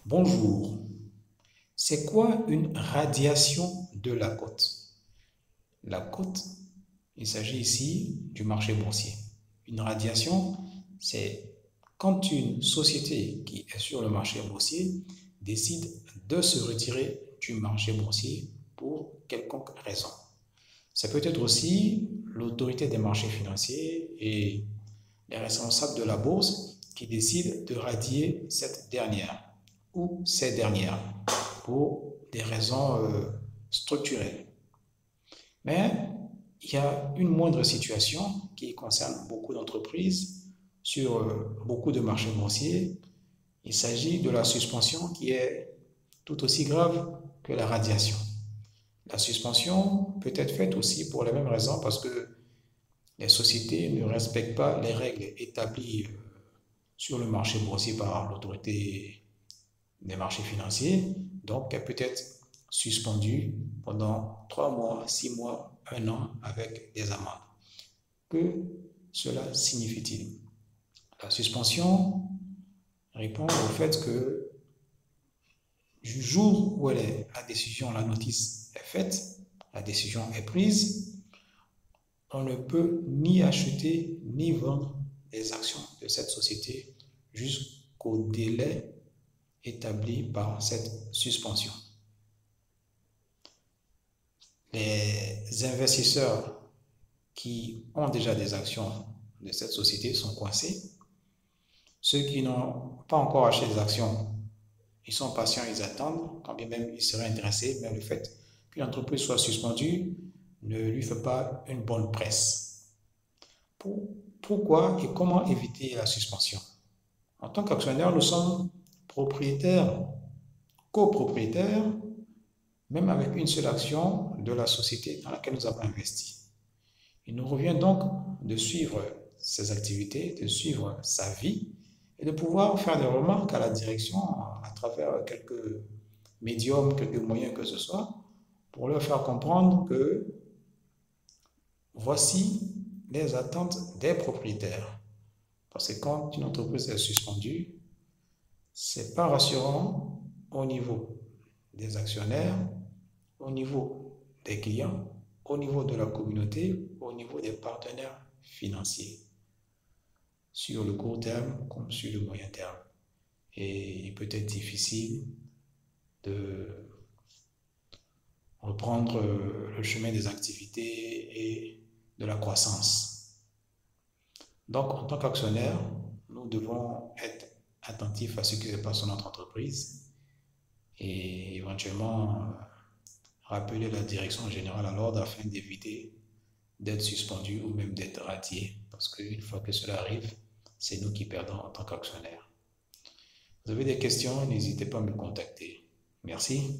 Bonjour. C'est quoi une radiation de la cote? La cote, il s'agit ici du marché boursier. Une radiation, c'est quand une société qui est sur le marché boursier décide de se retirer du marché boursier pour quelconque raison. C'est peut-être aussi l'autorité des marchés financiers et les responsables de la bourse qui décident de radier cette dernière ou ces dernières pour des raisons structurelles. Mais il y a une moindre situation qui concerne beaucoup d'entreprises sur beaucoup de marchés boursiers. Il s'agit de la suspension qui est tout aussi grave que la radiation. La suspension peut être faite aussi pour les mêmes raisons parce que les sociétés ne respectent pas les règles établies sur le marché boursier par l'autorité des marchés financiers. Donc, elle peut être suspendue pendant 3 mois, 6 mois, 1 an avec des amendes. Que cela signifie-t-il? La suspension répond au fait que du jour où la décision, la notice est faite, la décision est prise, on ne peut ni acheter ni vendre les actions de cette société jusqu'au délai établi par cette suspension. Les investisseurs qui ont déjà des actions de cette société sont coincés. Ceux qui n'ont pas encore acheté des actions, ils sont patients, ils attendent, quand bien même ils seraient intéressés, mais le fait qu'une entreprise soit suspendue ne lui fait pas une bonne presse. Pourquoi et comment éviter la suspension? En tant qu'actionnaire, nous sommes propriétaires, copropriétaires, même avec une seule action de la société dans laquelle nous avons investi. Il nous revient donc de suivre ses activités, de suivre sa vie et de pouvoir faire des remarques à la direction à travers quelques médiums, quelques moyens que ce soit, pour leur faire comprendre que voici les attentes des propriétaires. Parce que quand une entreprise est suspendue, ce n'est pas rassurant au niveau des actionnaires, au niveau des clients, au niveau de la communauté, au niveau des partenaires financiers, sur le court terme comme sur le moyen terme. Et il peut être difficile de reprendre le chemin des activités et de la croissance. Donc, en tant qu'actionnaire, nous devons être attentifs à ce qui se passe dans notre entreprise et éventuellement rappeler la direction générale à l'ordre afin d'éviter d'être suspendu ou même d'être radié. Parce qu'une fois que cela arrive, c'est nous qui perdons en tant qu'actionnaires. Vous avez des questions, n'hésitez pas à me contacter. Merci.